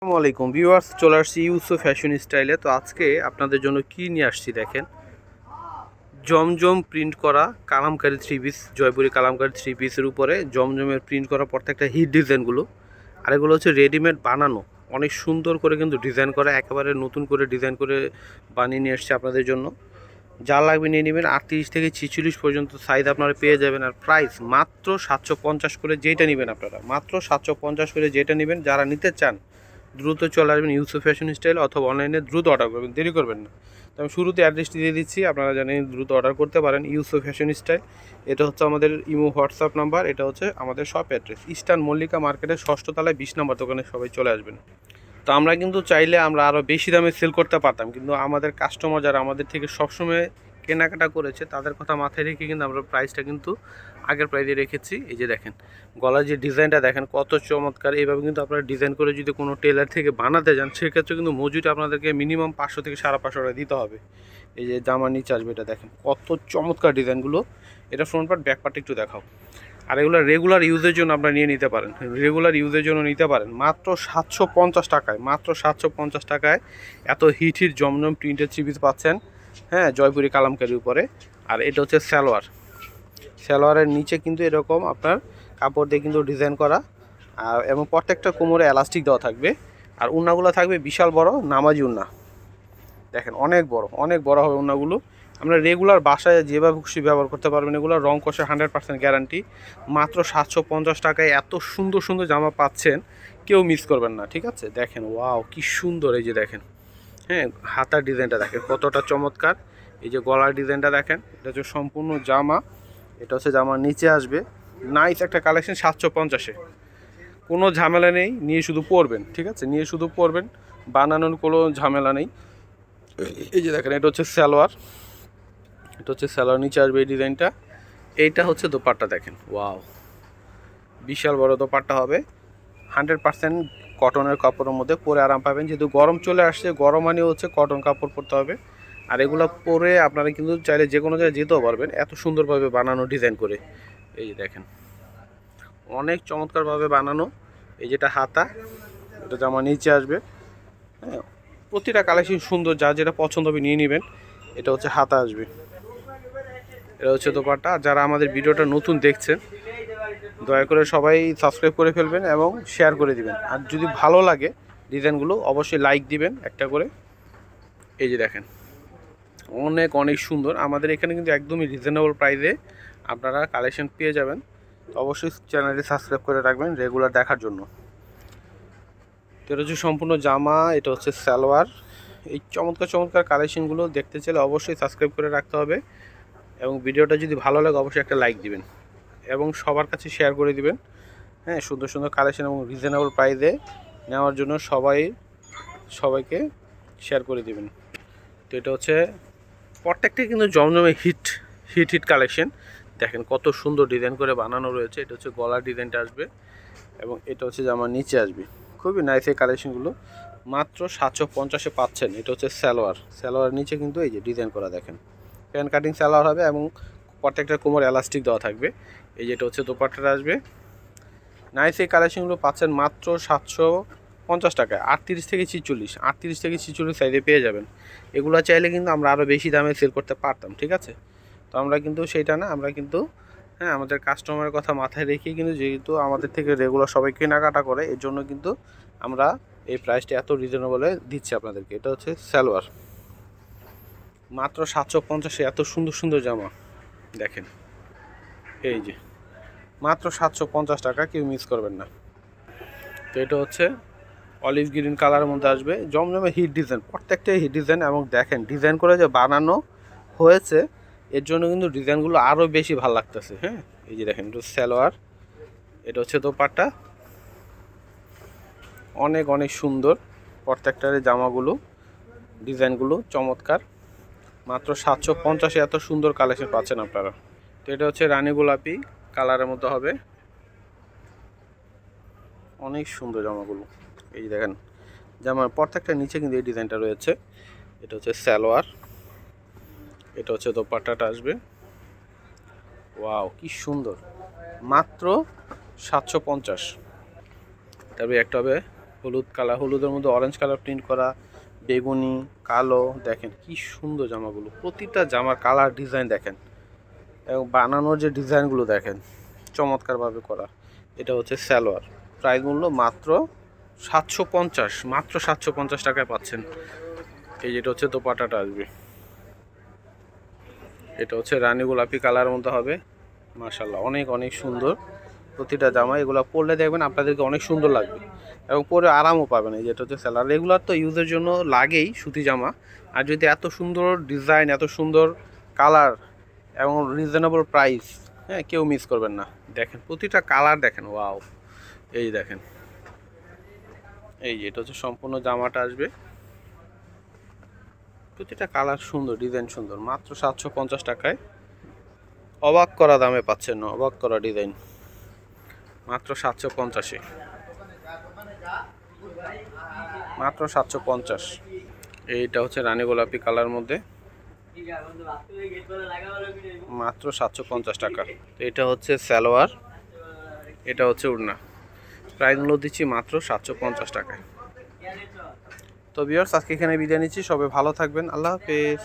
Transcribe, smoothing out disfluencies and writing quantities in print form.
আসসালামু আলাইকুম ভিউয়ার্স, চলে আসছি ইউসুফ ফ্যাশন স্টাইলে। তো আজকে আপনাদের জন্য কি নিয়ে আসছি দেখেন, জমজম প্রিন্ট করা Kalamkari three piece, Jaipuri Kalamkari three পিসের উপরে জমজমের প্রিন্ট করা প্রত্যেকটা হিট ডিজাইনগুলো। আর এগুলো হচ্ছে রেডিমেড বানানো, অনেক সুন্দর করে কিন্তু ডিজাইন করা, একেবারে নতুন করে ডিজাইন করে বানিয়ে নিয়ে আসছে আপনাদের জন্য। যা লাগবে নিয়ে নেবেন, 38 থেকে 46 পর্যন্ত সাইজ আপনারা পেয়ে যাবেন। আর প্রাইস মাত্র 750 করে, যেটা নেবেন আপনারা মাত্র 750 করে যেটা নেবেন। যারা নিতে চান দ্রুত চলে আসবেন ইউসুফ ফ্যাশন স্টাইল, অথবা অনলাইনে দ্রুত অর্ডার করবেন, দেরি করবেন না। তো আমি শুরুতে অ্যাড্রেসটি দিয়ে দিচ্ছি, আপনারা জানেন দ্রুত অর্ডার করতে পারেন। ইউসুফ ফ্যাশন স্টাইল, এটা হচ্ছে আমাদের ইমো হোয়াটসঅ্যাপ নাম্বার, এটা হচ্ছে আমাদের শপ অ্যাড্রেস ইস্টার্ন মল্লিকা মার্কেটের 6ষ্ঠ তলায় 20 নম্বর দোকানে সবাই চলে আসবেন। তো আমরা কিন্তু চাইলে আমরা আরও বেশি দামে সেল করতে পারতাম, কিন্তু আমাদের কাস্টমার যারা আমাদের থেকে সবসময় কেনাকাটা করেছে তাদের কথা মাথায় রেখে কিন্তু আমরা প্রাইসটা কিন্তু আগের প্রাইসে রেখেছি। এই যে দেখেন গলার যে ডিজাইনটা দেখেন কত চমৎকার। এইভাবে কিন্তু আপনারা ডিজাইন করে যদি কোনো টেলার থেকে বানাতে যান সেক্ষেত্রে কিন্তু মজুরি আপনাদেরকে মিনিমাম 500 থেকে 550 টাকা দিতে হবে। এই যে জামার নিচে আসবে, এটা দেখেন কত চমৎকার ডিজাইনগুলো। এটা ফ্রন্ট পার্ট ব্যাক পার্ট একটু দেখাও। আর এগুলো রেগুলার ইউজের জন্য আপনারা নিয়ে নিতে পারেন, রেগুলার ইউজের জন্য নিতে পারেন মাত্র 750 টাকায়। মাত্র 750 টাকায় এত হিট জমজম প্রিন্টের থ্রি পিস পাচ্ছেন, হ্যাঁ, জয়পুরি কালামকারির উপরে। আর এটা হচ্ছে সালোয়ার, সালোয়ারের নিচে কিন্তু এরকম আপনার কাপড় দিয়ে কিন্তু ডিজাইন করা, আর এবং প্রত্যেকটা কোমরে এলাস্টিক দেওয়া থাকবে। আর উন্নাগুলো থাকবে বিশাল বড় নামাজি উন্না, দেখেন অনেক বড়, অনেক বড় হবে উন্নাগুলো। আমরা রেগুলার বাসায় যেভাবে খুশি ব্যবহার করতে পারবেন। এগুলো রং কষে 100% গ্যারান্টি। মাত্র 750 টাকায় এত সুন্দর সুন্দর জামা পাচ্ছেন, কেউ মিস করবেন না, ঠিক আছে। দেখেন ওয়াও কি সুন্দর, এই যে দেখেন, হ্যাঁ, হাতার ডিজাইনটা দেখেন কতটা চমৎকার। এই যে গলার ডিজাইনটা দেখেন, এটা হচ্ছে সম্পূর্ণ জামা, এটা হচ্ছে জামার নিচে আসবে। নাইস একটা কালেকশন 750-এ, কোনো ঝামেলা নেই, নিয়ে শুধু পরবেন, ঠিক আছে, নিয়ে শুধু পরবেন, বানানোর কোনো ঝামেলা নেই। এই যে দেখেন এটা হচ্ছে সালোয়ার, এটা হচ্ছে সালোয়ার নিচে আসবে এই ডিজাইনটা। এইটা হচ্ছে দোপাট্টা, দেখেন ওয়াও বিশাল বড় দোপাট্টা হবে। 100% কটনের কাপড়ের মধ্যে পরে আরাম পাবেন, যেহেতু গরম চলে আসছে, গরম মানে হচ্ছে কটন কাপড় পরতে হবে। আর এগুলো পরে আপনারা কিন্তু চাইলে যে কোনো জায়গায় যেতেও পারবেন, এত সুন্দরভাবে বানানো ডিজাইন করে। এই যে দেখেন অনেক চমৎকারভাবে বানানো। এই যেটা হাতা, এটা জামা নিচে আসবে, হ্যাঁ, প্রতিটা কালেকশন সুন্দর, যা যেটা পছন্দ হবে নিয়ে নেবেন। এটা হচ্ছে হাতা আসবে, এটা হচ্ছে দোপাট্টা। যারা আমাদের ভিডিওটা নতুন দেখছেন দয়া করে সবাই সাবস্ক্রাইব করে ফেলবেন এবং শেয়ার করে দিবেন। আর যদি ভালো লাগে ডিজাইনগুলো অবশ্যই লাইক দিবেন একটা করে। এই যে দেখেন অনেক অনেক সুন্দর। আমাদের এখানে কিন্তু একদমই রিজনেবল প্রাইসে আপনারা কালেকশন পেয়ে যাবেন। তো অবশ্যই চ্যানেলটি সাবস্ক্রাইব করে রাখবেন রেগুলার দেখার জন্য। তো এটা হচ্ছে সম্পূর্ণ জামা, এটা হচ্ছে সালোয়ার। এই চমৎকার চমৎকার কালেকশনগুলো দেখতে চাইলে অবশ্যই সাবস্ক্রাইব করে রাখতে হবে, এবং ভিডিওটা যদি ভালো লাগে অবশ্যই একটা লাইক দিবেন এবং সবার কাছে শেয়ার করে দিবেন। হ্যাঁ, সুন্দর সুন্দর কালেকশন এবং রিজনেবল প্রাইসে নেওয়ার জন্য সবাইকে শেয়ার করে দিবেন। তো এটা হচ্ছে প্রত্যেকটা কিন্তু জমজমে হিট হিট হিট কালেকশন। দেখেন কত সুন্দর ডিজাইন করে বানানো রয়েছে। এটা হচ্ছে গলার ডিজাইনটা আসবে এবং এটা হচ্ছে জামার নিচে আসবে। খুবই নাইস এই কালেকশনগুলো, মাত্র 750-এ পাচ্ছেন। এটা হচ্ছে সালোয়ার নিচে কিন্তু এই যে ডিজাইন করা, দেখেন প্যান কাটিং সালোয়ার হবে এবং প্রত্যেকটা কোমর এলাস্টিক দেওয়া থাকবে। এই যেটা হচ্ছে দোপাট্টাটা আসবে। নাইস এই কালেকশনগুলো পাচ্ছেন মাত্র 750 টাকায়। 38 থেকে 46 সাইজে পেয়ে যাবেন। এগুলো চাইলে কিন্তু আমরা আরও বেশি দামে সেল করতে পারতাম, ঠিক আছে। তো আমরা কিন্তু সেইটা না, আমরা কিন্তু হ্যাঁ আমাদের কাস্টমারের কথা মাথায় রেখে কিন্তু, যেহেতু আমাদের থেকে রেগুলার সবাই কেনাকাটা করে, এর জন্য কিন্তু আমরা এই প্রাইসটা এত রিজনেবলে দিচ্ছি আপনাদেরকে। এটা হচ্ছে সালোয়ার, মাত্র 750-এ এত সুন্দর সুন্দর জামা দেখেন। এই যে মাত্র 750 টাকা, কেউ মিস করবেন না। তো এটা হচ্ছে অলিভ গ্রিন কালারের মধ্যে আসবে, জমজমে হিট ডিজাইন, প্রত্যেকটাই হিট ডিজাইন। এবং দেখেন ডিজাইন করে যে বানানো হয়েছে, এর জন্য কিন্তু ডিজাইনগুলো আরও বেশি ভালো লাগতেছে। হ্যাঁ, এই যে দেখেন এটা সালোয়ার, এটা হচ্ছে দোপাট্টা। অনেক অনেক সুন্দর প্রত্যেকটার জামাগুলো, ডিজাইনগুলো চমৎকার। মাত্র 750-এ এত সুন্দর কালেকশন পাচ্ছেন আপনারা। তো এটা হচ্ছে রানী গোলাপি কালারের মধ্যে হবে, অনেক সুন্দর জামাগুলো। এই যে দেখেন জামার প্রত্যেকটা নিচে কিন্তু এই ডিজাইনটা রয়েছে। এটা হচ্ছে সালোয়ার, এটা হচ্ছে দোপাট্টাটা আসবে। ওয়াও কি সুন্দর, মাত্র 750। তবে একটা হবে হলুদ কালার, হলুদের মধ্যে অরেঞ্জ কালার প্রিন্ট করা, বেগুনি, কালো। দেখেন কি সুন্দর জামাগুলো, প্রতিটা জামার কালার ডিজাইন দেখেন এবং বানানোর যে ডিজাইনগুলো দেখেন চমৎকারভাবে করা। এটা হচ্ছে সালোয়ার, প্রাইস মূল্য মাত্র 750, মাত্র 750 টাকায় পাচ্ছেন। এই যেটা হচ্ছে দোপাট্টাটা আসবে, এটা হচ্ছে রানী গোলাপি কালারের মধ্যে হবে। মাশাআল্লাহ অনেক অনেক সুন্দর প্রতিটা জামা। এগুলো পরলে দেখবেন আপনাদেরকে অনেক সুন্দর লাগবে এবং পরে আরামও পাবেন। এই যেটা হচ্ছে স্যালার, রেগুলার তো ইউজের জন্য লাগেই সুতি জামা, আর যদি এত সুন্দর ডিজাইন, এত সুন্দর কালার এবং রিজনেবল প্রাইস, হ্যাঁ কেউ মিস করবেন না। দেখেন প্রতিটা কালার দেখেন, ওয়াও। এই দেখেন, এই যে এটা হচ্ছে সম্পূর্ণ জামাটা আসবে, প্রতিটা কালার সুন্দর, ডিজাইন সুন্দর, মাত্র 750 টাকায়। অবাক করা দামে পাচ্ছেন না, অবাক করা ডিজাইন, মাত্র 750-এ, মাত্র 750। এইটা হচ্ছে রানী গোলাপি কালার মধ্যে, মাত্র 750 টাকা। তো এটা হচ্ছে সালোয়ার, এটা হচ্ছে ওড়না, প্রাইস মূল্য দিচ্ছি মাত্র 750 টাকায়। তো ভিউয়ার্স আজকে এখানে বিদায় নিচ্ছি, সবাই ভালো থাকবেন, আল্লাহ হাফেজ।